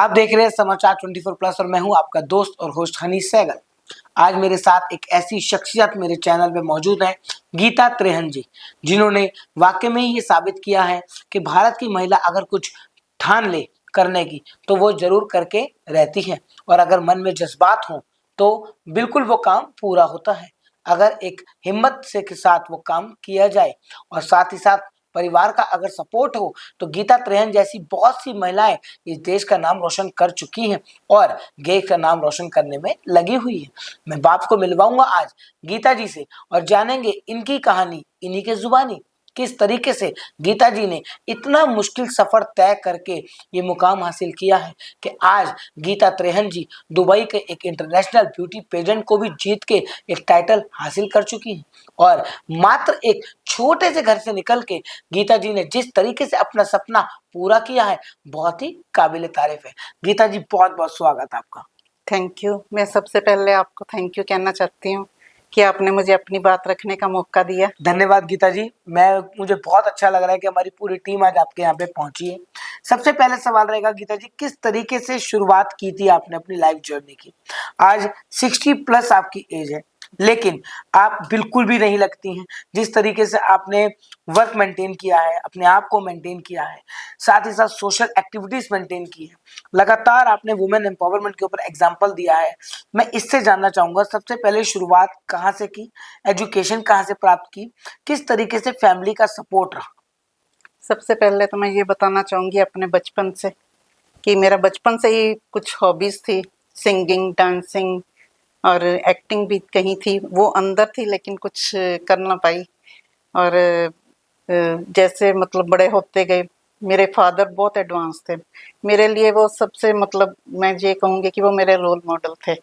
आप देख रहे हैं समाचार 24 प्लस और मैं हूं आपका दोस्त और होस्ट हनी सहगल। आज मेरे साथ एक ऐसी शख्सियत मेरे चैनल पे मौजूद है, गीता त्रेहन जी, जिन्होंने वाकई में ये साबित किया है कि भारत की महिला अगर कुछ ठान ले करने की तो वो जरूर करके रहती है, और अगर मन में जज्बात हो तो बिल्कुल वो काम पूरा होता है। अगर एक हिम्मत से के साथ वो काम किया जाए और साथ ही साथ परिवार का अगर सपोर्ट हो तो गीता त्रेहन जैसी बहुत सी महिलाएं इस देश का नाम रोशन कर चुकी हैं और देश का नाम रोशन करने में लगी हुई है। मैं बाप को मिलवाऊंगा आज गीता जी से और जानेंगे इनकी कहानी इन्हीं के जुबानी, किस तरीके से गीता जी ने इतना मुश्किल सफर तय करके ये मुकाम हासिल किया है कि आज गीता त्रेहन जी दुबई के एक इंटरनेशनल ब्यूटी पेजेंट को भी जीत के एक टाइटल हासिल कर चुकी हैं। और मात्र एक छोटे से घर से निकल के गीता जी ने जिस तरीके से अपना सपना पूरा किया है, बहुत ही काबिल तारीफ है। गीता जी, बहुत बहुत स्वागत आपका। Thank you. मैं सबसे पहले आपको थैंक यू कहना चाहती हूँ कि आपने मुझे अपनी बात रखने का मौका दिया। धन्यवाद गीता जी। मुझे बहुत अच्छा लग रहा है कि हमारी पूरी टीम आज आपके यहाँ पे पहुंची है। सबसे पहले सवाल रहेगा गीता जी, किस तरीके से शुरुआत की थी आपने अपनी लाइफ जर्नी की? आज 60+ आपकी एज है, लेकिन आप बिल्कुल भी नहीं लगती हैं। जिस तरीके से आपने वर्क मेंटेन किया है, अपने आप को मेंटेन किया है, साथ ही साथ सोशल एक्टिविटीज मेंटेन की है, लगातार आपने वुमेन एम्पावरमेंट के ऊपर एग्जाम्पल दिया है। मैं इससे जानना चाहूंगा, सबसे पहले शुरुआत कहाँ से की, एजुकेशन कहाँ से प्राप्त की, किस तरीके से फैमिली का सपोर्ट रहा? सबसे पहले तो मैं ये बताना चाहूँगी अपने बचपन से कि मेरा बचपन से ही कुछ हॉबीज़ थी, सिंगिंग, डांसिंग और एक्टिंग भी कहीं थी, वो अंदर थी लेकिन कुछ कर ना पाई। और जैसे मतलब बड़े होते गए, मेरे फादर बहुत एडवांस थे मेरे लिए। वो सबसे मतलब मैं ये कहूँगी कि वो मेरे रोल मॉडल थे।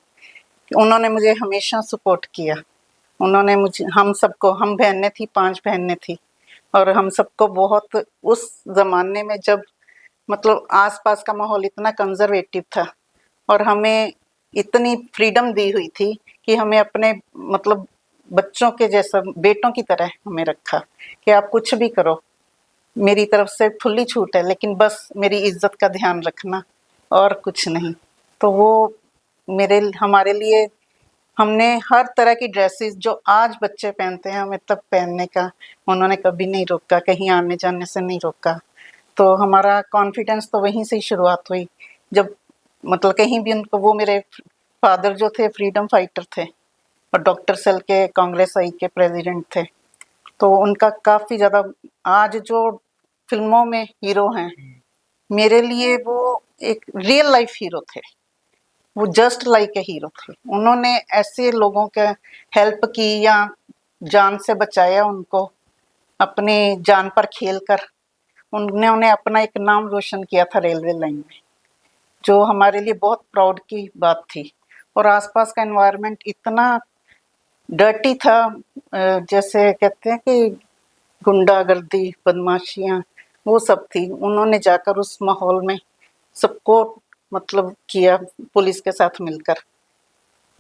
उन्होंने मुझे हमेशा सपोर्ट किया। उन्होंने मुझे, हम सबको, हम बहनें थी, 5 बहनें थी, और हम सबको बहुत, उस ज़माने में जब मतलब आसपास का माहौल इतना कंजर्वेटिव था और हमें इतनी फ्रीडम दी हुई थी कि हमें अपने मतलब बच्चों के जैसा, बेटों की तरह हमें रखा कि आप कुछ भी करो, मेरी तरफ से खुली छूट है, लेकिन बस मेरी इज्जत का ध्यान रखना और कुछ नहीं। तो वो हमारे लिए, हमने हर तरह की ड्रेसेस जो आज बच्चे पहनते हैं हमें तब पहनने का उन्होंने कभी नहीं रोका, कहीं आने जाने से नहीं रोका। तो हमारा कॉन्फिडेंस तो वहीं से ही शुरुआत हुई, जब मतलब कहीं भी उनको, वो मेरे फादर जो थे फ्रीडम फाइटर थे और डॉक्टर सेल के कांग्रेस आई के प्रेसिडेंट थे। तो उनका काफ़ी ज़्यादा, आज जो फिल्मों में हीरो हैं, मेरे लिए वो एक रियल लाइफ हीरो थे। वो जस्ट लाइक ए हीरो थे। उन्होंने ऐसे लोगों के हेल्प की या जान से बचाया उनको, अपने जान पर खेल कर उन्होंने अपना एक नाम रोशन किया था रेलवे लाइन में, जो हमारे लिए बहुत प्राउड की बात थी। और आसपास का एनवायरनमेंट इतना डर्टी था, जैसे कहते हैं कि गुंडागर्दी, बदमाशियाँ, वो सब थी। उन्होंने जाकर उस माहौल में सबको मतलब किया, पुलिस के साथ मिलकर।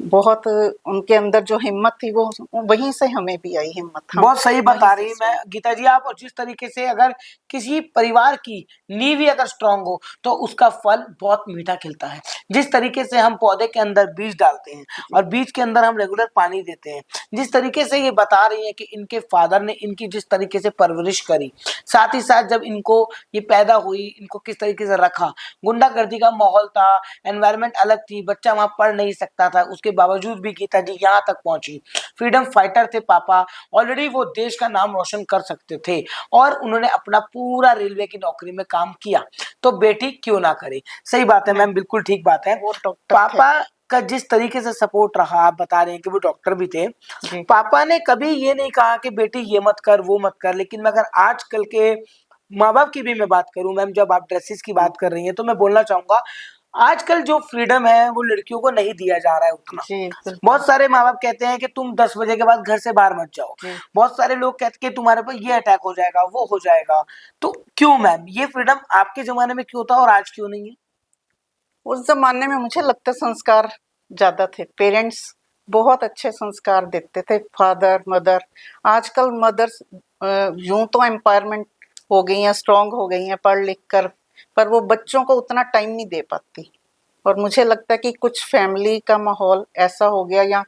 बहुत उनके अंदर जो हिम्मत थी, वो वहीं से हमें भी आई हिम्मत। बहुत सही बता रही मैं गीता जी आप। और जिस तरीके से अगर किसी परिवार की नींव ही अगर स्ट्रांग हो तो उसका फल बहुत मीठा खिलता है। जिस तरीके से हम पौधे के अंदर बीज डालते हैं और बीज के अंदर हम रेगुलर पानी देते हैं, जिस तरीके से ये बता रही है कि इनके फादर ने इनकी जिस तरीके से परवरिश करी, साथ ही साथ जब इनको ये पैदा हुई, इनको किस तरीके से रखा, गुंडागर्दी का माहौल था, एनवायरमेंट अलग थी, बच्चा वहां पढ़ नहीं सकता था, उसके बावजूद भी गीता जी यहाँ तक पहुंची। फ्रीडम फाइटर थे पापा, ऑलरेडी वो देश का नाम रोशन कर सकते थे और उन्होंने अपना पूरा रेलवे की नौकरी में काम किया, तो बेटी क्यों ना करे। सही बात है मैम, बिल्कुल ठीक बात है। वो डॉक्टर पापा का जिस तरीके से सपोर्ट रहा, आप बता रहे हैं कि वो डॉक्टर भी थे, पापा ने कभी ये नहीं कहा कि बेटी ये मत कर वो मत कर। लेकिन मैं अगर आजकल के माँ बाप की भी मैं बात करूं मैम, जब आप ड्रेसेस की बात कर रही हैं तो मैं बोलना चाहूंगा आजकल जो फ्रीडम है वो लड़कियों को नहीं दिया जा रहा है उतना। बहुत सारे माँ बाप कहते हैं कि तुम 10 बजे के बाद घर से बाहर मत जाओ। बहुत सारे लोग कहते हैं कि तुम्हारे पर ये अटैक हो जाएगा, वो हो जाएगा। तो क्यों मैम ये फ्रीडम आपके जमाने में क्यों था और आज क्यों नहीं है? उस जमाने में मुझे लगता है संस्कार ज्यादा थे, पेरेंट्स बहुत अच्छे संस्कार देते थे, फादर मदर। आजकल मदर्स यूं तो एम्पावरमेंट हो गई हैं, स्ट्रांग हो गई हैं पढ़ लिख कर, पर वो बच्चों को उतना टाइम नहीं दे पाती। और मुझे लगता है कि कुछ फैमिली का माहौल ऐसा हो गया, या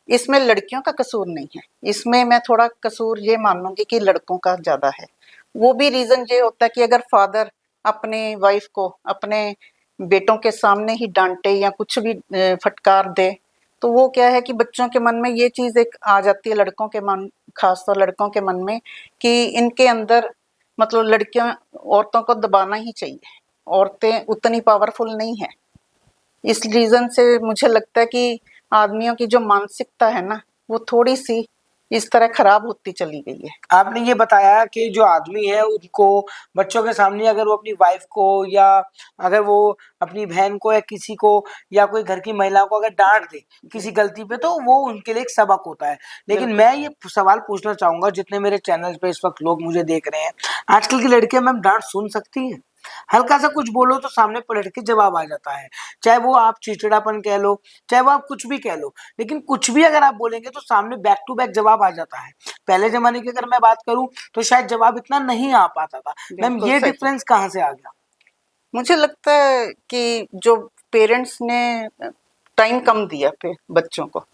इसमें लड़कियों का कसूर नहीं है, इसमें मैं थोड़ा कसूर ये मानूंगी कि लड़कों का ज्यादा है। वो भी रीजन ये होता है कि अगर फादर अपने वाइफ को अपने बेटों के सामने ही डांटे या कुछ भी फटकार दे, तो वो क्या है कि बच्चों के मन में ये चीज एक आ जाती है, लड़कों के मन, खासतौर लड़कों के मन में, कि इनके अंदर मतलब लड़कियों औरतों को दबाना ही चाहिए, औरतें उतनी पावरफुल नहीं है। इस रीजन से मुझे लगता है कि आदमियों की जो मानसिकता है ना, वो थोड़ी सी इस तरह खराब होती चली गई है। आपने ये बताया कि जो आदमी है उनको बच्चों के सामने अगर वो अपनी वाइफ को या अगर वो अपनी बहन को या किसी को या कोई घर की महिला को अगर डांट दे किसी गलती पे, तो वो उनके लिए एक सबक होता है। लेकिन मैं ये सवाल पूछना चाहूंगा, जितने मेरे चैनल पे इस वक्त लोग मुझे देख रहे हैं, आजकल की लड़कियां मैम डांट सुन सकती हैं? हल्का सा कुछ बोलो तो सामने पलट के जवाब आ जाता है, चाहे वो आप चिड़चिड़ापन कह लो, चाहे वो आप कुछ भी कह लो, लेकिन कुछ भी अगर आप बोलेंगे तो सामने बैक टू बैक जवाब आ जाता है। पहले जमाने की अगर मैं बात करूं तो शायद जवाब इतना नहीं आ पाता था। मैम बिल्कुल ये सही। डिफरेंस कहाँ से आ गया? मुझे लगता है कि जो पेरेंट्स ने टाइम कम दिया पे बच्चों को,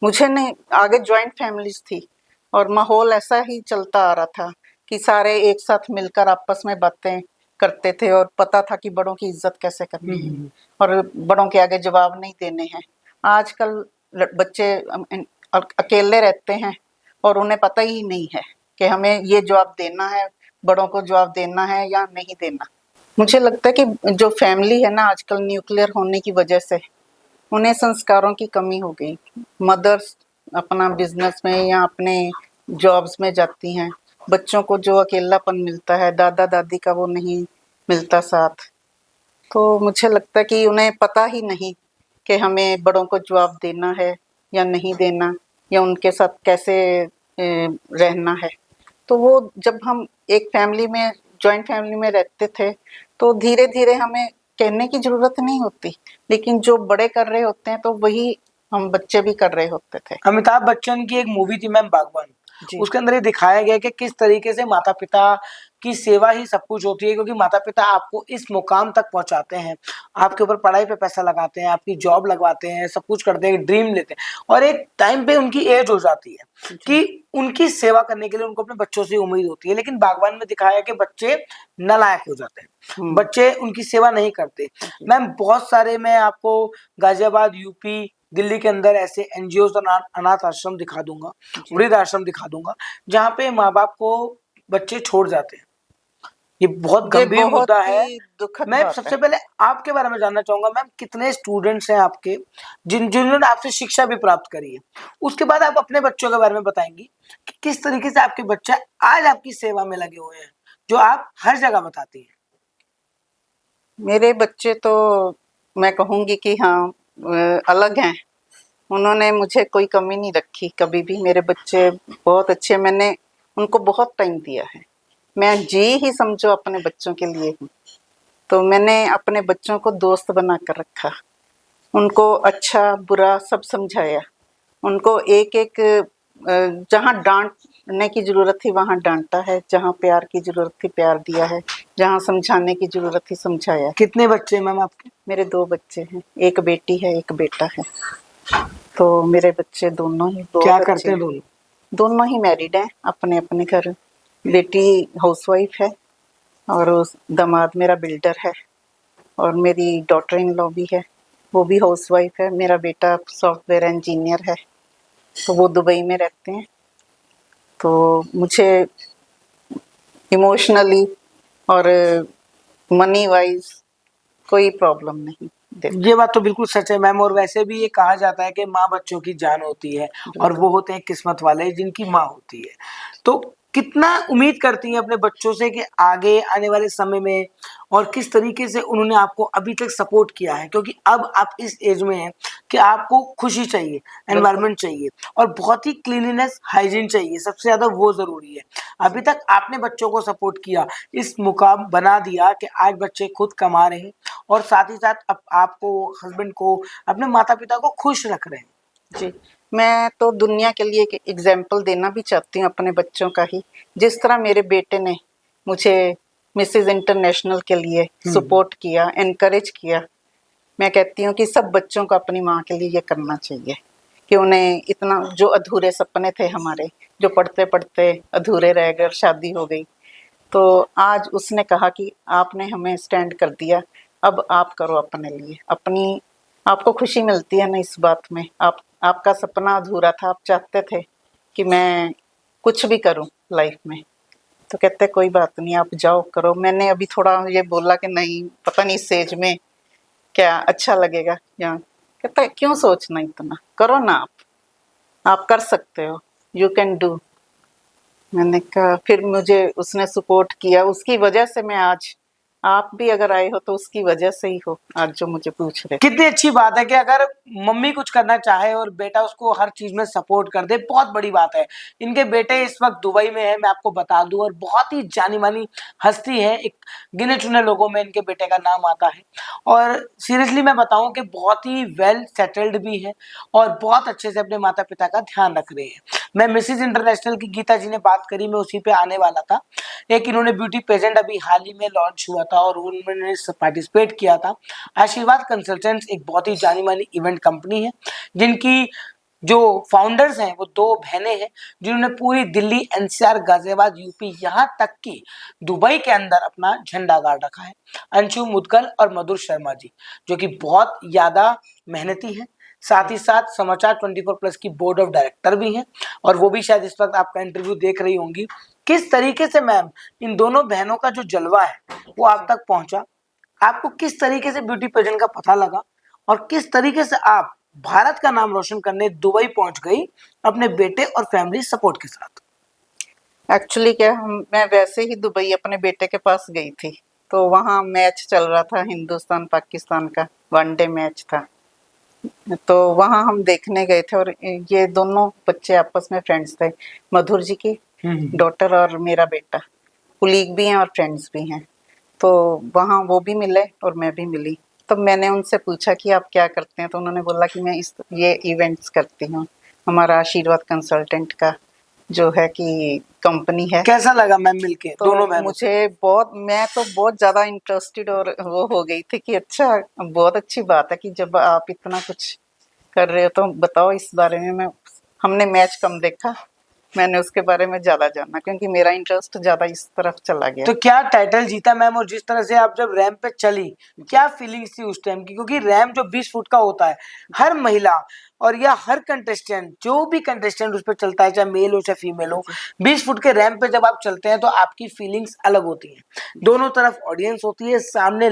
मुझे नहीं, आगे जॉइंट फैमिलीज थी और माहौल ऐसा ही चलता आ रहा था कि सारे एक साथ मिलकर आपस में बातें करते थे और पता था कि बड़ों की इज्जत कैसे करनी है और बड़ों के आगे जवाब नहीं देने हैं। आजकल बच्चे अकेले रहते हैं और उन्हें पता ही नहीं है कि हमें ये जवाब देना है, बड़ों को जवाब देना है या नहीं देना। मुझे लगता है कि जो फैमिली है ना, आजकल न्यूक्लियर होने की वजह से उन्हें संस्कारों की कमी हो गई। मदर्स अपना बिजनेस में या अपने जॉब्स में जाती हैं, बच्चों को जो अकेलापन मिलता है दादा दादी का वो नहीं मिलता साथ। तो मुझे लगता है कि उन्हें पता ही नहीं कि हमें बड़ों को जवाब देना है या नहीं देना, या उनके साथ कैसे रहना है। तो वो जब हम एक फैमिली में, जॉइंट फैमिली में रहते थे, तो धीरे धीरे हमें कहने की जरूरत नहीं होती, लेकिन जो बड़े कर रहे होते हैं तो वही हम बच्चे भी कर रहे होते थे। अमिताभ बच्चन की एक मूवी थी मैम बागबान, जी। उसके अंदर ये दिखाया गया कि किस तरीके से माता पिता की सेवा ही सब कुछ होती है, क्योंकि माता पिता आपको इस मुकाम तक पहुंचाते हैं, आपके ऊपर पढ़ाई पे पैसा लगाते हैं, आपकी जॉब लगवाते हैं, सब कुछ करते हैं, ड्रीम लेते हैं, और एक टाइम पे उनकी एज हो जाती है कि उनकी सेवा करने के लिए उनको अपने बच्चों से उम्मीद होती है। लेकिन बागबान में दिखाया कि बच्चे नालायक हो जाते हैं, बच्चे उनकी सेवा नहीं करते। मैम बहुत सारे, मैं आपको गाजियाबाद, यूपी, दिल्ली के अंदर ऐसे एनजीओ और अनाथ आश्रम दिखा दूंगा, वृद्ध आश्रम दिखा दूंगा, जहाँ पे माँ बाप को बच्चे छोड़ जाते हैं। ये बहुत ये गंभीर बहुत मुद्दा है। ही दुखद मैं बात सबसे है। पहले आपके बारे में जानना चाहूंगा मैम, कितने स्टूडेंट्स हैं आपके जिन्होंने आपसे शिक्षा भी प्राप्त करी है? उसके बाद आप अपने बच्चों के बारे में बताएंगी कि किस तरीके से आपके बच्चे आज आपकी सेवा में लगे हुए हैं, जो आप हर जगह बताती हैं। मेरे बच्चे तो मैं कहूँगी कि हाँ, अलग हैं। उन्होंने मुझे कोई कमी नहीं रखी कभी भी। मेरे बच्चे बहुत अच्छे, मैंने उनको बहुत टाइम दिया है। मैं जी ही समझो अपने बच्चों के लिए हूँ। तो मैंने अपने बच्चों को दोस्त बना कर रखा, उनको अच्छा बुरा सब समझाया, उनको एक एक जहाँ डांटने की जरूरत थी वहाँ डांटा है, जहाँ प्यार की जरूरत थी प्यार दिया है, जहाँ समझाने की जरूरत थी समझाया। कितने बच्चे हैं मैम आपके? मेरे 2 बच्चे हैं, एक बेटी है एक बेटा है। तो मेरे बच्चे दोनों ही बहुत क्या अच्छे करते हैं हैं। दोनों? दोनों ही मैरिड हैं, अपने अपने घर। बेटी हाउसवाइफ है और दामाद मेरा बिल्डर है, और मेरी डॉटर इन लॉ भी है, वो भी हाउसवाइफ है। मेरा बेटा सॉफ्टवेयर इंजीनियर है, तो वो दुबई में रहते हैं। तो मुझे इमोशनली और मनी वाइज कोई प्रॉब्लम नहीं देता। ये बात तो बिल्कुल सच है मैम, और वैसे भी ये कहा जाता है कि माँ बच्चों की जान होती है, और वो होते हैं किस्मत वाले जिनकी माँ होती है। तो कितना उम्मीद करती हैं अपने बच्चों से कि आगे आने वाले समय में, और किस तरीके से उन्होंने आपको अभी तक सपोर्ट किया है? क्योंकि अब आप इस एज में हैं कि आपको खुशी चाहिए, एनवायरनमेंट चाहिए, और बहुत ही क्लीनलीनेस, हाइजीन चाहिए, सबसे ज्यादा वो जरूरी है। अभी तक आपने बच्चों को सपोर्ट किया, इस मुकाम बना दिया कि आज बच्चे खुद कमा रहे हैं, और साथ ही साथ आपको, हस्बैंड को, अपने माता पिता को खुश रख रहे हैं। जी, मैं तो दुनिया के लिए एक एग्जाम्पल देना भी चाहती हूँ अपने बच्चों का ही। जिस तरह मेरे बेटे ने मुझे मिसेज इंटरनेशनल के लिए सपोर्ट किया, एनकरेज किया। मैं कहती हूँ कि सब बच्चों को अपनी माँ के लिए ये करना चाहिए कि उन्हें इतना, जो अधूरे सपने थे हमारे, जो पढ़ते पढ़ते अधूरे रह गए, शादी हो गई, तो आज उसने कहा कि आपने हमें स्टैंड कर दिया, अब आप करो अपने लिए। अपनी आपको खुशी मिलती है ना इस बात में। आपका सपना अधूरा था, आप चाहते थे कि मैं कुछ भी करूं लाइफ में, तो कहते कोई बात नहीं, आप जाओ करो। मैंने अभी थोड़ा ये बोला कि नहीं, पता नहीं इस एज में क्या अच्छा लगेगा, या कहता है क्यों सोचना, इतना करो ना, आप कर सकते हो, यू कैन डू। मैंने कहा, फिर मुझे उसने सपोर्ट किया, उसकी वजह से मैं आज, आप भी अगर आए हो तो उसकी वजह से ही हो आज जो मुझे पूछ रहे। कितनी अच्छी बात है कि अगर मम्मी कुछ करना चाहे और बेटा उसको हर चीज में सपोर्ट कर दे, बहुत बड़ी बात है। इनके बेटे इस वक्त दुबई में है, मैं आपको बता दूं, और बहुत ही जानी मानी हस्ती है, एक गिने चुने लोगों में इनके बेटे का नाम आता है। और सीरियसली मैं बताऊं कि बहुत ही वेल सेटल्ड भी है और बहुत अच्छे से अपने माता पिता का ध्यान रख रहे हैं। मैं मिसेज इंटरनेशनल की गीता जी ने बात करी, मैं उसी पे आने वाला था। एक इन्होंने ब्यूटी पेजेंट अभी हाल ही में लॉन्च हुआ था और उन्होंने पार्टिसिपेट किया था। आशीर्वाद कंसल्टेंट्स एक बहुत ही जानी मानी इवेंट कंपनी है, जिनकी जो फाउंडर्स हैं वो दो बहनें हैं, जिन्होंने पूरी दिल्ली, एनसीआर, गाजियाबाद, यूपी, यहाँ तक कि दुबई के अंदर अपना झंडा गाड़ रखा है। अंशु मुदगल और मधुर शर्मा जी, जो कि बहुत ज्यादा मेहनती हैं, साथ ही साथ समाचार 24+ की बोर्ड ऑफ डायरेक्टर भी हैं, और वो भी शायद इस वक्त आपका इंटरव्यू देख रही होंगी। किस तरीके से मैम इन दोनों बहनों का जो जलवा है वो आप तक पहुंचा, आपको किस तरीके से ब्यूटी पेजेंट का पता लगा, और किस तरीके से आप भारत का नाम रोशन करने दुबई पहुंच गई अपने बेटे और फैमिली सपोर्ट के साथ? एक्चुअली क्या, मैं वैसे ही दुबई अपने बेटे के पास गई थी, तो वहाँ मैच चल रहा था हिंदुस्तान पाकिस्तान का, वनडे मैच था, तो वहाँ हम देखने गए थे। और ये दोनों बच्चे आपस में फ्रेंड्स थे, मधुर जी की डॉटर और मेरा बेटा, कुलीग भी हैं और फ्रेंड्स भी हैं। तो वहाँ वो भी मिले और मैं भी मिली। तब मैंने उनसे पूछा कि आप क्या करते हैं, तो उन्होंने बोला कि मैं ये इवेंट्स करती हूँ, हमारा आशीर्वाद कंसल्टेंट का जो है कि कंपनी है। कैसा लगा मैम मिलके तो दोनों बहनों से? मुझे बहुत, मैं तो बहुत ज़्यादा इंटरेस्टेड और वो हो गई थी कि अच्छा, बहुत अच्छी बात है कि जब आप इतना कुछ कर रहे हो तो बताओ इस बारे में। हमने मैच कम देखा, मैंने उसके बारे में ज़्यादा जाना क्योंकि मेरा इंटरेस्ट ज़्यादा इस तरफ चला गया। तो क्या टाइटल जीता मैम, और जिस तरह से आप जब रैंप पे चली, क्या फीलिंग्स थी उस टाइम की? क्योंकि रैंप जो 20 फुट का होता है, हर महिला और या हर कंटेस्टेंट, जो भी कंटेस्टेंट उस पर चलता है, चाहे मेल हो चाहे फीमेल हो, 20 फुट के रैंप पे जब आप चलते हैं तो आपकी फीलिंग्स अलग होती हैं। दोनों तरफ ऑडियंस होती है, सामने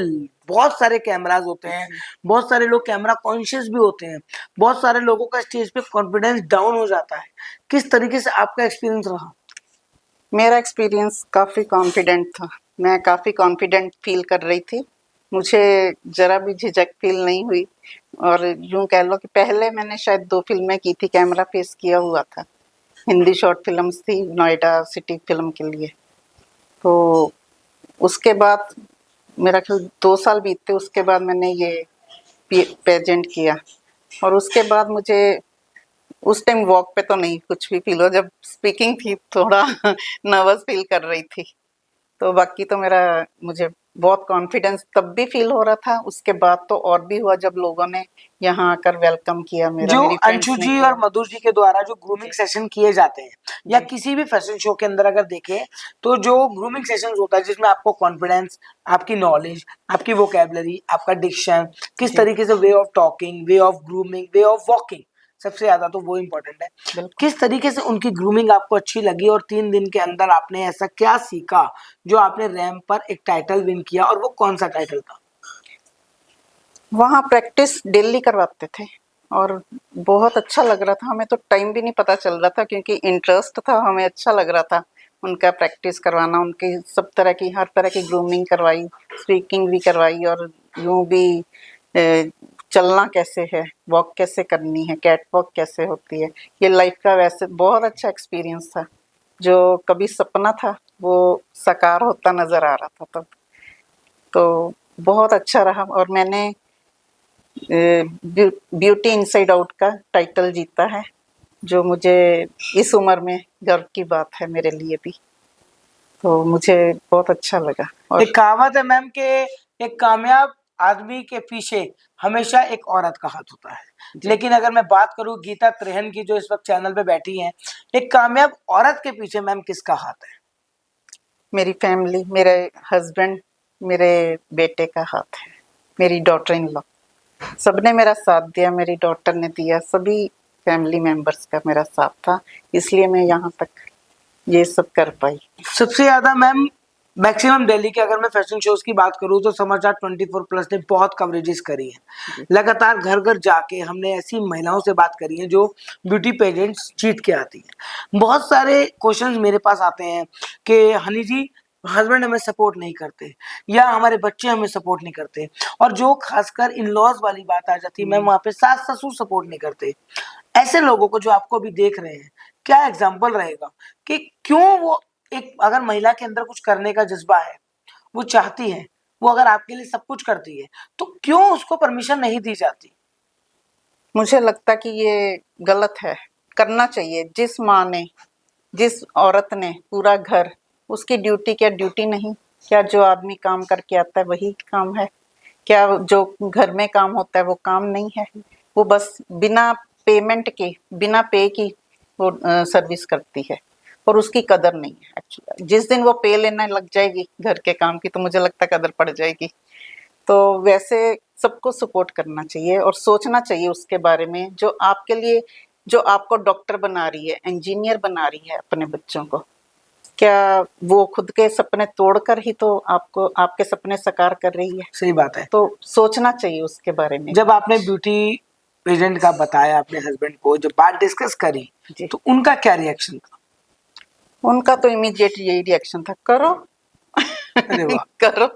बहुत सारे कैमराज होते हैं, बहुत सारे लोग कैमरा कॉन्शियस भी होते हैं, बहुत सारे लोगों का स्टेज पे कॉन्फिडेंस डाउन हो जाता है। किस तरीके से आपका एक्सपीरियंस रहा? मेरा एक्सपीरियंस काफ़ी कॉन्फिडेंट था, मैं काफ़ी कॉन्फिडेंट फील कर रही थी, मुझे ज़रा भी झिझक फील नहीं हुई। और यूँ कह लो कि पहले मैंने शायद 2 फिल्में की थी, कैमरा फेस किया हुआ था, हिंदी शॉर्ट फिल्म्स थी नोएडा सिटी फिल्म के लिए। तो उसके बाद मेरा ख्याल 2 साल बीते, उसके बाद मैंने ये पेजेंट किया। और उसके बाद मुझे उस टाइम वॉक पे तो नहीं कुछ भी फील हुआ, जब स्पीकिंग थी थोड़ा नर्वस फील कर रही थी। तो बाकी तो मेरा, मुझे बहुत कॉन्फिडेंस तब भी फील हो रहा था, उसके बाद तो और भी हुआ जब लोगों ने यहाँ आकर वेलकम किया मेरा, जो मेरी फ्रेंड्स अंशु ने जी किया। और मधुर जी के द्वारा जो ग्रूमिंग सेशन किए जाते हैं, या किसी भी फैशन शो के अंदर अगर देखें, तो जो ग्रूमिंग सेशन होता है जिसमें आपको कॉन्फिडेंस, आपकी नॉलेज, आपकी वोकेबलरी, आपका डिक्शन, किस तरीके से way of talking, way of grooming, way of walking, सबसे ज्यादा तो वो इम्पोर्टेंट है। किस तरीके से उनकी ग्रूमिंग आपको अच्छी लगी, और 3 दिन के अंदर आपने ऐसा क्या सीखा जो आपने रैंप पर एक टाइटल विन किया, और वो कौन सा टाइटल था? वहाँ प्रैक्टिस डेली करवाते थे और बहुत अच्छा लग रहा था, हमें तो टाइम भी नहीं पता चल रहा था क्योंकि इंटरेस्ट था, हमें अच्छा लग रहा था उनका प्रैक्टिस करवाना, उनकी सब तरह की, हर तरह की ग्रूमिंग करवाई, स्पीकिंग भी करवाई, और यूँ भी चलना कैसे है, वॉक कैसे करनी है, कैट वॉक कैसे होती है, ये लाइफ का वैसे बहुत अच्छा एक्सपीरियंस था। जो कभी सपना था वो साकार होता नज़र आ रहा था तब, तो बहुत अच्छा रहा। और मैंने ब्यूटी इनसाइड आउट का टाइटल जीता है, जो मुझे इस उम्र में गर्व की बात है मेरे लिए भी, तो मुझे बहुत अच्छा लगा और एक कहावत है मैम के एक कामयाब आदमी के पीछे हमेशा एक औरत का हाथ होता है, लेकिन अगर मैं बात करूं गीता त्रेहन की जो इस वक्त चैनल पे बैठी हैं, एक कामयाब औरत के पीछे मैम किसका हाथ है? मेरी फैमिली, मेरे हस्बैंड, मेरे बेटे का हाथ है, मेरी डॉटर इन लॉ, सबने मेरा साथ दिया, मेरी डॉटर ने दिया, सभी फैमिली मेंबर्स का मेरा साथ था, इसलिए मैं यहाँ तक ये सब कर पाई। सबसे ज्यादा मैम मैक्सिमम दिल्ली के अगर मैं फैशन शोज की बात करूं तो समाचार 24 प्लस ने बहुत कवरेजेस करी है। लगातार घर घर जाके हमने ऐसी महिलाओं से बात करी है जो ब्यूटी पेजेंट्स जीत के आती हैं। बहुत सारे क्वेश्चंस मेरे पास आते हैं कि हनी जी हस्बैंड हमें सपोर्ट नहीं करते या हमारे बच्चे हमें सपोर्ट नहीं करते, और जो खासकर इन लॉज वाली बात आ जाती है मैम वहाँ पे सास ससुर सपोर्ट नहीं करते। ऐसे लोगों को जो आपको अभी देख रहे हैं, क्या एग्जाम्पल रहेगा कि क्यों वो एक अगर महिला के अंदर कुछ करने का जज्बा है, वो चाहती है, वो अगर आपके लिए सब कुछ करती है, तो क्यों उसको परमिशन नहीं दी जाती? मुझे लगता कि ये गलत है, करना चाहिए। जिस माँ ने, जिस औरत ने पूरा घर, उसकी ड्यूटी क्या ड्यूटी नहीं? क्या जो आदमी काम करके आता है वही काम है? क्या जो घर में काम होता है वो काम नहीं है? वो बस बिना पेमेंट के, बिना पे की वो सर्विस करती है और उसकी कदर नहीं है एक्चुअली। जिस दिन वो पे लेने लग जाएगी घर के काम की तो मुझे लगता है कदर पड़ जाएगी। तो वैसे सबको सपोर्ट करना चाहिए और सोचना चाहिए उसके बारे में, जो आपके लिए, जो आपको डॉक्टर बना रही है, इंजीनियर बना रही है अपने बच्चों को, क्या वो खुद के सपने तोड़कर ही तो आपको आपके सपने साकार कर रही है? सही बात है। तो सोचना चाहिए उसके बारे में। जब आपने ब्यूटी पेजेंट का बताया अपने हस्बैंड को, जब बात डिस्कस करी जी। तो उनका क्या रिएक्शन था? उनका तो इमीडिएट यही रिएक्शन था, करो। अरे वाह, करो,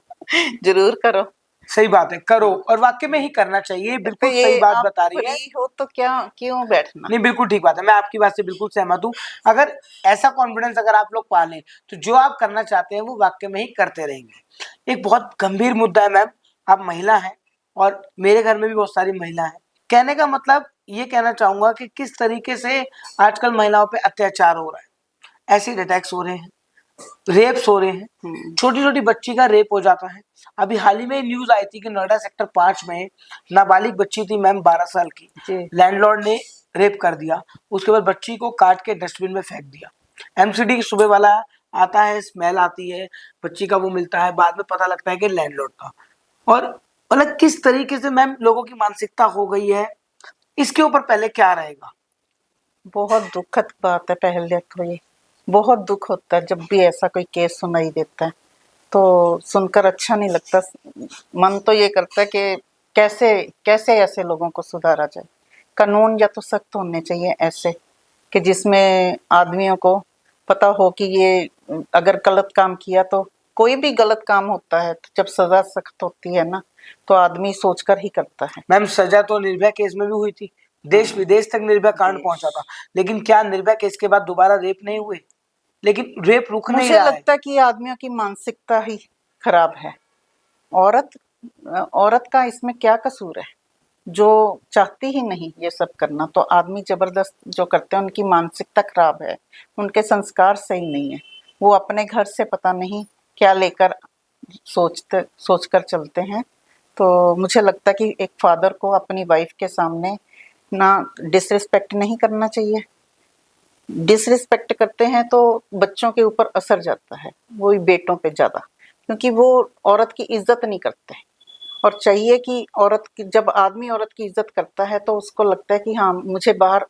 जरूर करो। सही बात है, करो, और वाकई में ही करना चाहिए। तो बिल्कुल ये सही बात आप बता रही है। फ्री हो तो क्या, क्यों बैठना? नहीं, बिल्कुल ठीक बात है, मैं आपकी बात से बिल्कुल सहमत हूँ। अगर ऐसा कॉन्फिडेंस अगर आप लोग पालें तो जो आप करना चाहते हैं वो वाकई में ही करते रहेंगे। एक बहुत गंभीर मुद्दा है मैम, आप महिला हैं और मेरे घर में भी बहुत सारी महिला हैं। कहने का मतलब ये कहना चाहूंगा कि किस तरीके से आजकल महिलाओं पे अत्याचार हो रहा है, एसिड अटैक्स हो रहे हैं, रेप्स हो रहे हैं, छोटी छोटी बच्ची का रेप हो जाता है। अभी हाल ही में न्यूज आई थी कि नोएडा सेक्टर 5 में नाबालिग बच्ची थी मैम 12 साल की, जी। लैंडलॉर्ड ने रेप कर दिया, उसके बाद बच्ची को काट के डस्टबिन में फेंक दिया। एमसीडी सुबह वाला आता है, स्मेल आती है, बच्ची का वो मिलता है, बाद में पता लगता है कि लैंडलॉर्ड था। और मतलब किस तरीके से मैम लोगों की मानसिकता हो गई है, इसके ऊपर पहले क्या रहेगा? बहुत दुखद बात है। पहले तो ये बहुत दुख होता है जब भी ऐसा कोई केस सुनाई देता है, तो सुनकर अच्छा नहीं लगता। मन तो ये करता है कि कैसे कैसे ऐसे लोगों को सुधारा जाए। कानून या तो सख्त होने चाहिए ऐसे कि जिसमें आदमियों को पता हो कि ये अगर गलत काम किया, तो कोई भी गलत काम होता है तो जब सजा सख्त होती है ना, तो आदमी सोचकर ही करता है। मैम सजा तो निर्भया केस में भी हुई थी, देश विदेश तक निर्भया कांड पहुंचा था, लेकिन क्या निर्भया केस के बाद दोबारा रेप नहीं हुए? लेकिन रेप रुक नहीं मुझे रहा है। लगता है कि आदमियों की मानसिकता ही खराब है। औरत औरत का इसमें क्या कसूर है? जो चाहती ही नहीं ये सब करना, तो आदमी जबरदस्त जो करते हैं उनकी मानसिकता खराब है, उनके संस्कार सही नहीं है। वो अपने घर से पता नहीं क्या लेकर सोचकर चलते हैं। तो मुझे लगता है कि एक फादर को अपनी वाइफ के सामने ना डिसरिस्पेक्ट नहीं करना चाहिए। डिसरिस्पेक्ट करते हैं तो बच्चों के ऊपर असर जाता है, वही बेटों पे ज़्यादा, क्योंकि वो औरत की इज्जत नहीं करते। और चाहिए कि औरत की, जब आदमी औरत की इज्जत करता है तो उसको लगता है कि हाँ, मुझे बाहर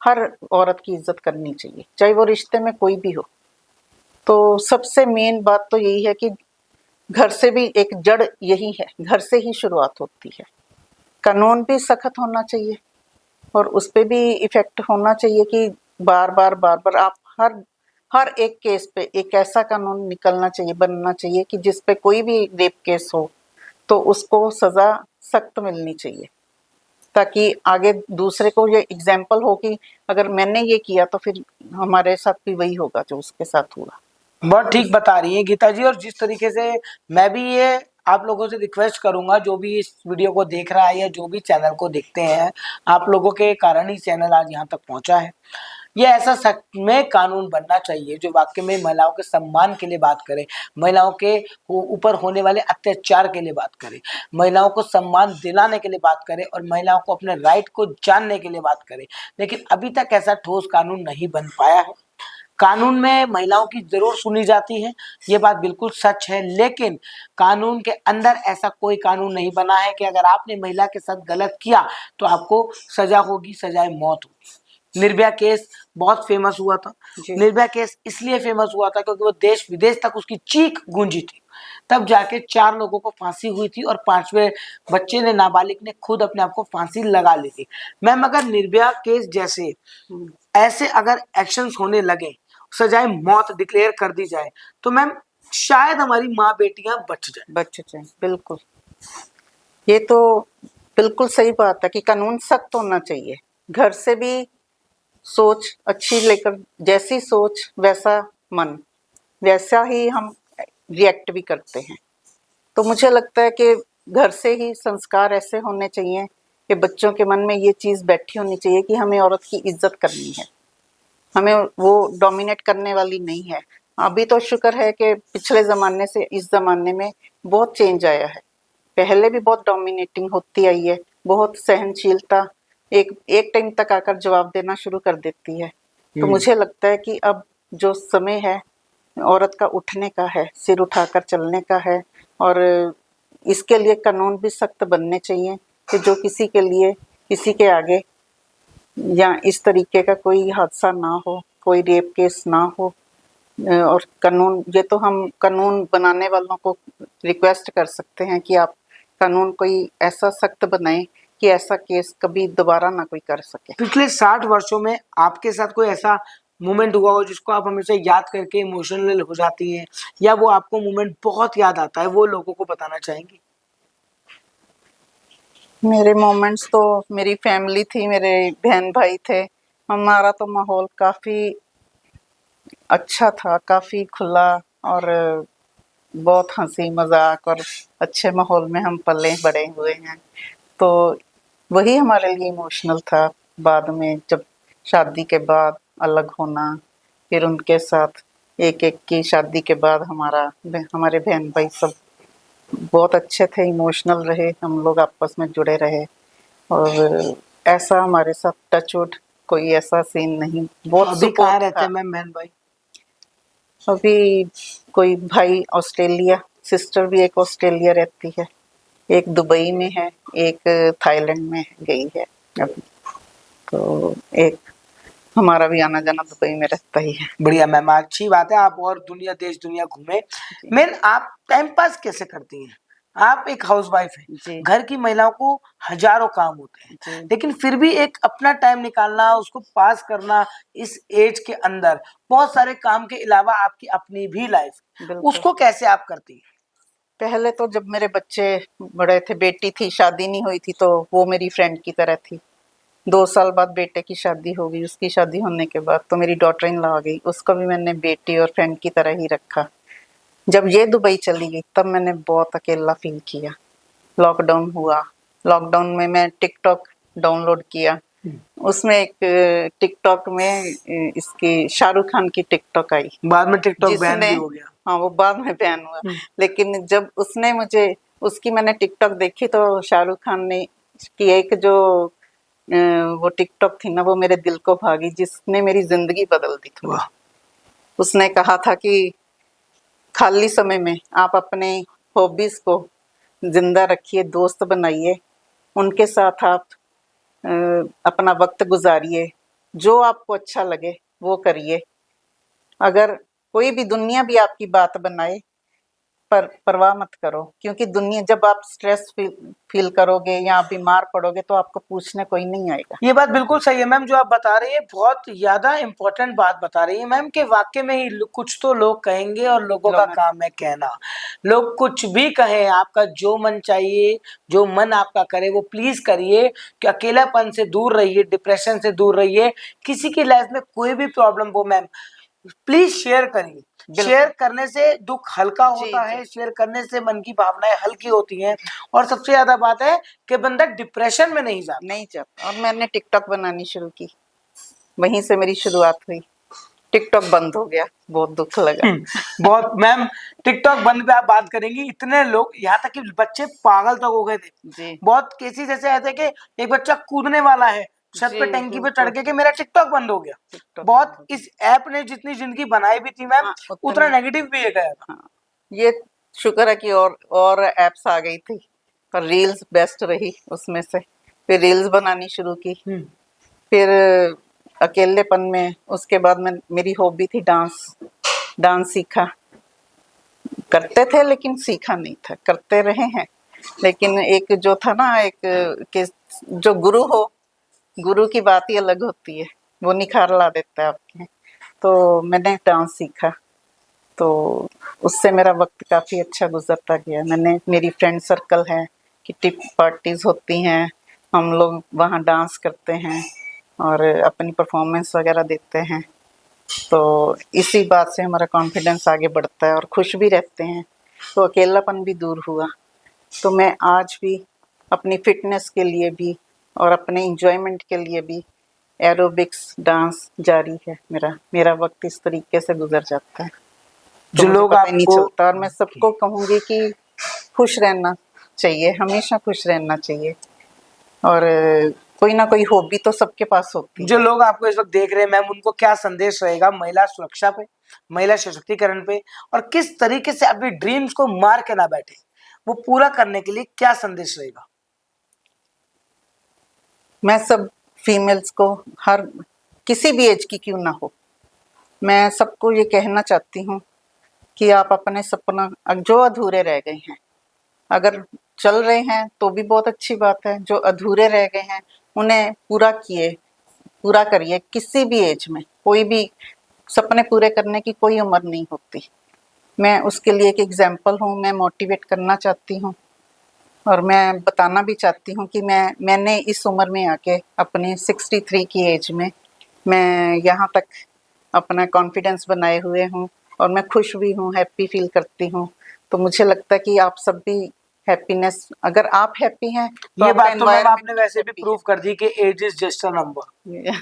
हर औरत की इज्जत करनी चाहिए, चाहे वो रिश्ते में कोई भी हो। तो सबसे मेन बात तो यही है कि घर से भी एक जड़ यही है, घर से ही शुरुआत होती है। कानून भी सख्त होना चाहिए और उस पे भी इफेक्ट होना चाहिए कि बार बार आप हर एक केस पे एक ऐसा कानून निकलना चाहिए, बनना चाहिए कि जिस पे कोई भी रेप केस हो तो उसको सजा सख्त मिलनी चाहिए, ताकि आगे दूसरे को ये एग्जाम्पल हो कि अगर मैंने ये किया तो फिर हमारे साथ भी वही होगा जो उसके साथ हुआ। बहुत ठीक बता रही हैं गीता जी, और जिस तरीके से मैं भी ये आप लोगों से रिक्वेस्ट करूंगा, जो भी इस वीडियो को देख रहा है या जो भी चैनल को देखते हैं, आप लोगों के कारण ही चैनल आज यहाँ तक पहुंचा है। ये ऐसा सच में कानून बनना चाहिए जो वाकई में महिलाओं के सम्मान के लिए बात करे, महिलाओं के ऊपर होने वाले अत्याचार के लिए बात करे, महिलाओं को सम्मान दिलाने के लिए बात करे और महिलाओं को अपने राइट को जानने के लिए बात करे। लेकिन अभी तक ऐसा ठोस कानून नहीं बन पाया है। कानून में महिलाओं की जरूर सुनी जाती है, ये बात बिल्कुल सच है, लेकिन कानून के अंदर ऐसा कोई कानून नहीं बना है कि अगर आपने महिला के साथ गलत किया तो आपको सजा होगी, सजाए मौत होगी। निर्भया केस बहुत फेमस हुआ था। जी। निर्भया केस इसलिए फेमस हुआ था क्योंकि वो देश विदेश तक उसकी चीख गूंजी थी। तब जाके 4 लोगों को फांसी हुई थी और 5वें बच्चे ने, नाबालिग ने खुद अपने आप को फांसी लगा ली थी। मैम, अगर निर्भया केस जैसे ऐसे अगर एक्शंस होने लगे, सजाए मौत डिक्लेयर कर दी जाए, तो मैम शायद हमारी माँ बेटियां बच जाए। बच जाए, बिल्कुल। ये तो बिल्कुल सही बात है कि कानून सख्त होना चाहिए। घर से भी सोच अच्छी लेकर, जैसी सोच वैसा मन, वैसा ही हम रिएक्ट भी करते हैं। तो मुझे लगता है कि घर से ही संस्कार ऐसे होने चाहिए कि बच्चों के मन में ये चीज़ बैठी होनी चाहिए कि हमें औरत की इज्जत करनी है, हमें वो डोमिनेट करने वाली नहीं है। अभी तो शुक्र है कि पिछले ज़माने से इस ज़माने में बहुत चेंज आया है। पहले भी बहुत डोमिनेटिंग होती आई है, बहुत सहनशीलता, एक एक टाइम तक आकर जवाब देना शुरू कर देती है। तो मुझे लगता है कि अब जो समय है औरत का उठने का है, सिर उठाकर चलने का है, और इसके लिए कानून भी सख्त बनने चाहिए कि जो किसी के लिए, किसी के आगे या इस तरीके का कोई हादसा ना हो, कोई रेप केस ना हो। और कानून, ये तो हम कानून बनाने वालों को रिक्वेस्ट कर सकते हैं कि आप कानून कोई ऐसा सख्त बनाएं कि ऐसा केस कभी दोबारा ना कोई कर सके। पिछले 60 वर्षों में आपके साथ कोई ऐसा मोमेंट हुआ हो जिसको आप हमेशा याद करके इमोशनल हो जाती हैं, या वो आपको मोमेंट बहुत याद आता है, वो लोगों को बताना चाहेंगी? मेरे मोमेंट्स तो मेरी फैमिली थी, मेरे बहन भाई थे, हमारा तो माहौल काफ़ी अच्छा था, काफ़ी खुला, और बहुत हंसी मजाक और अच्छे माहौल में हम पले बड़े हुए हैं। तो वही हमारे लिए इमोशनल था। बाद में जब शादी के बाद अलग होना, फिर उनके साथ एक एक की शादी के बाद हमारे बहन भाई सब बहुत अच्छे थे, इमोशनल रहे, हम लोग आपस में जुड़े रहे। और ऐसा हमारे साथ टचवुड कोई ऐसा सीन नहीं, बहुत अभी कहाँ सपोर्ट रहते था। हैं मैम बहन भाई? अभी कोई भाई ऑस्ट्रेलिया, सिस्टर भी एक ऑस्ट्रेलिया रहती है, एक दुबई में है, एक थाईलैंड में गई है अभी। तो एक हमारा भी आना जाना दुबई में रहता ही है। बढ़िया मैम, अच्छी बात है, आप और दुनिया, देश दुनिया घूमे। मैम, आप टाइम पास कैसे करती हैं? आप एक हाउसवाइफ हैं, जी। घर की महिलाओं को हजारों काम होते हैं, जी। लेकिन फिर भी एक अपना टाइम निकालना, उसको पास करना, इस एज के अंदर बहुत सारे काम के अलावा आपकी अपनी भी लाइफ, बिल्कुल। उसको कैसे आप करती हैं? पहले तो जब मेरे बच्चे बड़े थे, बेटी थी, शादी नहीं हुई थी, तो वो मेरी फ्रेंड की तरह थी। 2 साल बाद बेटे की शादी हो गई, उसकी शादी होने के बाद तो मेरी डॉटर इन लॉ आ गई, उसको भी मैंने बेटी और फ्रेंड की तरह ही रखा। जब ये दुबई चली गई तब मैंने बहुत अकेला फील किया। लॉकडाउन हुआ, लॉकडाउन में मैं टिकटॉक डाउनलोड किया, उसमें एक टिकटॉक में इसकी शाहरुख खान की टिकटॉक आई, बाद में टिकटॉक बैन जिसने, भी हो गया। हाँ वो बाद में बैन हुआ, लेकिन जब उसने मुझे, उसकी मैंने टिकटॉक देखी तो शाहरुख खान ने की एक जो वो टिकटॉक थी ना, वो मेरे दिल को भागी, जिसने मेरी जिंदगी बदल दी थोड़ी। वाह। उसने कहा था कि खाली समय में आप अपने हॉबीज को जिंदा रखिए, दोस्त बनाइए, उनके साथ आप अपना वक्त गुजारिए, जो आपको अच्छा लगे वो करिए। अगर कोई भी दुनिया भी आपकी बात बनाए, पर परवाह मत करो, क्योंकि दुनिया, जब आप स्ट्रेस फील करोगे या आप बीमार पड़ोगे तो आपको पूछने कोई नहीं आएगा। ये बात बिल्कुल सही है मैम, जो आप बता रही है, बहुत ज्यादा इम्पोर्टेंट बात बता रही है मैम, कि वाकई में ही कुछ तो लोग कहेंगे और लोगों का काम है कहना। लोग कुछ भी कहें, आपका जो मन चाहिए, जो मन आपका करे वो प्लीज करिए, कि अकेलापन से दूर रहिए, डिप्रेशन से दूर रहिए। किसी की लाइफ में कोई भी प्रॉब्लम हो मैम, प्लीज शेयर करिए। शेयर करने से दुख हल्का होता है, शेयर करने से मन की भावनाएं हल्की होती हैं, और सबसे ज्यादा बात है कि बंदा डिप्रेशन में नहीं जाता। और मैंने टिकटॉक बनानी शुरू की, वहीं से मेरी शुरुआत हुई। टिकटॉक बंद हो गया, बहुत दुख लगा। बहुत मैम, टिकटॉक बंद पे आप बात करेंगी, इतने लोग यहाँ तक कि बच्चे पागल तक हो गए थे। जी बहुत केसेस ऐसे आए थे कि एक बच्चा कूदने वाला है छत पे जी, टंकी पे चढ़ बिल्कुल। के कि मेरा टिकटॉक बंद हो गया। टिकटॉक बहुत बंद हो गया। इस ऐप ने जितनी जिंदगी बनाई भी थी मैम, हाँ, उतना उतनी नेगेटिव भी है गया था। हाँ, ये शुक्र है कि और एप्स आ गई थी, पर रील्स बेस्ट रही उसमें से। फिर रील्स बनानी शुरू की, फिर अकेलेपन में, उसके बाद में मेरी हॉबी थी डांस। डांस सीखा, करते थे लेकिन सीखा नहीं था, करते रहे हैं। लेकिन एक जो था ना, एक कि जो गुरु हो, गुरु की बात ही अलग होती है, वो निखार ला देता है आपके। तो मैंने डांस सीखा, तो उससे मेरा वक्त काफ़ी अच्छा गुजरता गया। मैंने, मेरी फ्रेंड सर्कल है, किटी पार्टीज होती हैं, हम लोग वहाँ डांस करते हैं और अपनी परफॉर्मेंस वगैरह देते हैं। तो इसी बात से हमारा कॉन्फिडेंस आगे बढ़ता है और खुश भी रहते हैं, तो अकेलापन भी दूर हुआ। तो मैं आज भी अपनी फिटनेस के लिए भी और अपने इंजॉयमेंट के लिए भी एरोबिक्स डांस जारी है। मेरा मेरा वक्त इस तरीके से गुजर जाता है, तो जो मुझे लोग पता ही नहीं आपको चलता। और मैं सबको कहूँगी कि खुश रहना चाहिए, हमेशा खुश रहना चाहिए। और कोई ना कोई हॉबी तो सबके पास होती जो है। लोग आपको इस वक्त देख रहे हैं मैम, उनको क्या संदेश रहेगा महिला सुरक्षा पे, महिला सशक्तिकरण पे, और किस तरीके से अपने ड्रीम्स को मार के ना बैठे, वो पूरा करने के लिए क्या संदेश रहेगा? मैं सब फीमेल्स को, हर किसी भी एज की क्यों ना हो, मैं सबको ये कहना चाहती हूँ कि आप अपने सपना जो अधूरे रह गए हैं, अगर चल रहे हैं तो भी बहुत अच्छी बात है, जो अधूरे रह गए हैं उन्हें पूरा करिए। किसी भी एज में कोई भी सपने पूरे करने की कोई उम्र नहीं होती। मैं उसके लिए एक एग्जाम्पल हूँ, मैं मोटिवेट करना चाहती हूँ और मैं बताना भी चाहती हूँ कि मैंने इस उम्र में आके, अपनी 63 की एज में, मैं यहाँ तक अपना कॉन्फिडेंस बनाए हुए हूँ और मैं खुश भी हूँ, हैप्पी फील करती हूँ। तो मुझे लगता है कि आप सब भी हैप्पीनेस, अगर आप हैप्पी हैं तो ये आपका बात तो मैम आपने एनवायरनमेंट वैसे भी हैप्पी प्रूव कर दी कि age is just a number. है।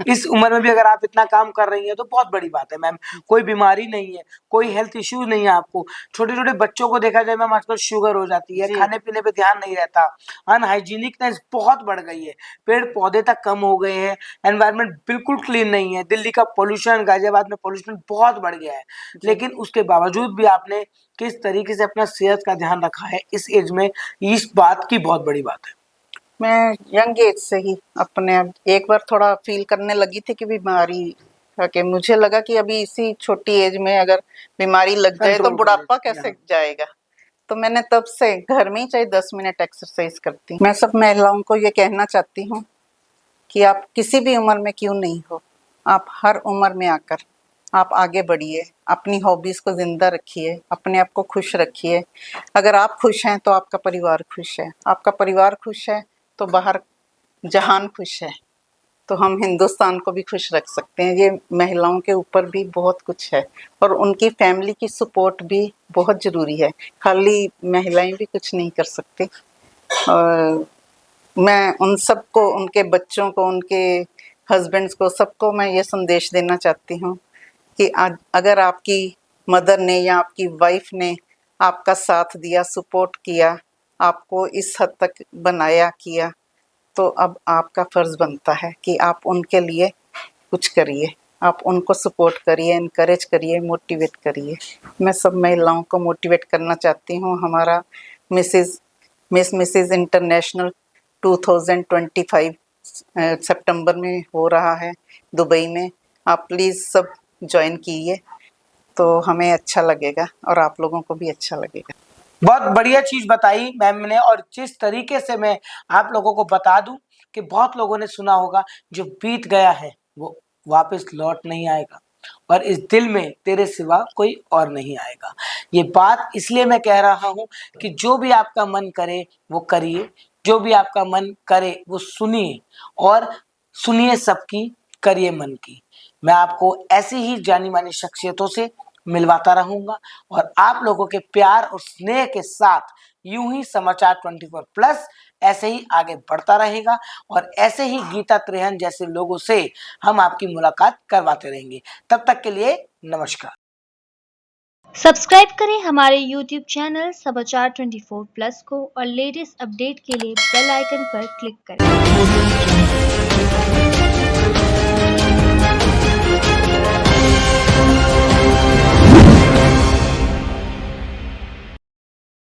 इस उम्र में भी अगर आप इतना काम कर रही हैं तो बहुत बड़ी बात है मैम। कोई बीमारी नहीं है, कोई हेल्थ इश्यू नहीं है आपको। छोटे छोटे बच्चों को देखा जाए मैम, आजकल शुगर हो जाती है, जी खाने पीने पे ध्यान नहीं रहता, अनहाइजीनिकनेस बहुत बढ़ गई है, पेड़ पौधे तक कम हो गए हैं, एनवायरनमेंट बिल्कुल क्लीन नहीं है, दिल्ली का पोल्यूशन, गाजियाबाद में पोल्यूशन बहुत बढ़ गया है। जी। लेकिन उसके बावजूद भी आपने किस तरीके से अपना सेहत का ध्यान रखा है इस एज में, इस बात की बहुत बड़ी बात है। मैं यंग एज से ही अपने आप, एक बार थोड़ा फील करने लगी थी कि बीमारी का, कि मुझे लगा कि अभी इसी छोटी एज में अगर बीमारी लग जाए तो कंट्रोल कर बुढ़ापा लेते कैसे हैं। जाएगा। तो मैंने तब से घर में ही चाहे 10 मिनट एक्सरसाइज करती हूँ। मैं सब महिलाओं को ये कहना चाहती हूँ कि आप किसी भी उम्र में क्यों नहीं हो, आप हर उम्र में आकर आप आगे बढ़िए, अपनी हॉबीज़ को ज़िंदा रखिए, अपने आप को खुश रखिए। अगर आप खुश हैं तो आपका परिवार खुश है, आपका परिवार खुश है तो बाहर जहान खुश है, तो हम हिंदुस्तान को भी खुश रख सकते हैं। ये महिलाओं के ऊपर भी बहुत कुछ है और उनकी फैमिली की सपोर्ट भी बहुत ज़रूरी है, खाली महिलाएं भी कुछ नहीं कर सकती। और मैं उन सबको, उनके बच्चों को, उनके हस्बैंड्स को, सबको मैं ये संदेश देना चाहती हूँ कि आज अगर आपकी मदर ने या आपकी वाइफ ने आपका साथ दिया, सपोर्ट किया, आपको इस हद तक बनाया किया, तो अब आपका फ़र्ज़ बनता है कि आप उनके लिए कुछ करिए, आप उनको सपोर्ट करिए, इनकरेज करिए, मोटिवेट करिए। मैं सब महिलाओं को मोटिवेट करना चाहती हूँ। हमारा मिसेज़ इंटरनेशनल 2025 सितंबर में हो रहा है दुबई में। आप प्लीज़ सब ज्वाइन कीजिए, तो हमें अच्छा लगेगा और आप लोगों को भी अच्छा लगेगा। बहुत बढ़िया चीज बताई मैम ने, और जिस तरीके से मैं आप लोगों को बता दूं कि बहुत लोगों ने सुना होगा, जो बीत गया है वो वापस लौट नहीं आएगा, और इस दिल में तेरे सिवा कोई और नहीं आएगा। ये बात इसलिए मैं कह रहा हूं कि जो भी आपका मन करे वो करिए, जो भी आपका मन करे वो सुनिए, और सुनिए सबकी, करिए मन की। मैं आपको ऐसी ही जानी मानी शख्सियतों से मिलवाता रहूंगा, और आप लोगों के प्यार और स्नेह के साथ यूं ही समाचार 24 प्लस ऐसे ही आगे बढ़ता रहेगा और ऐसे ही गीता त्रेहन जैसे लोगों से हम आपकी मुलाकात करवाते रहेंगे। तब तक के लिए नमस्कार। सब्सक्राइब करें हमारे YouTube चैनल समाचार 24+ को और लेटेस्ट अपडेट के लिए बेल आइकन पर क्लिक करें।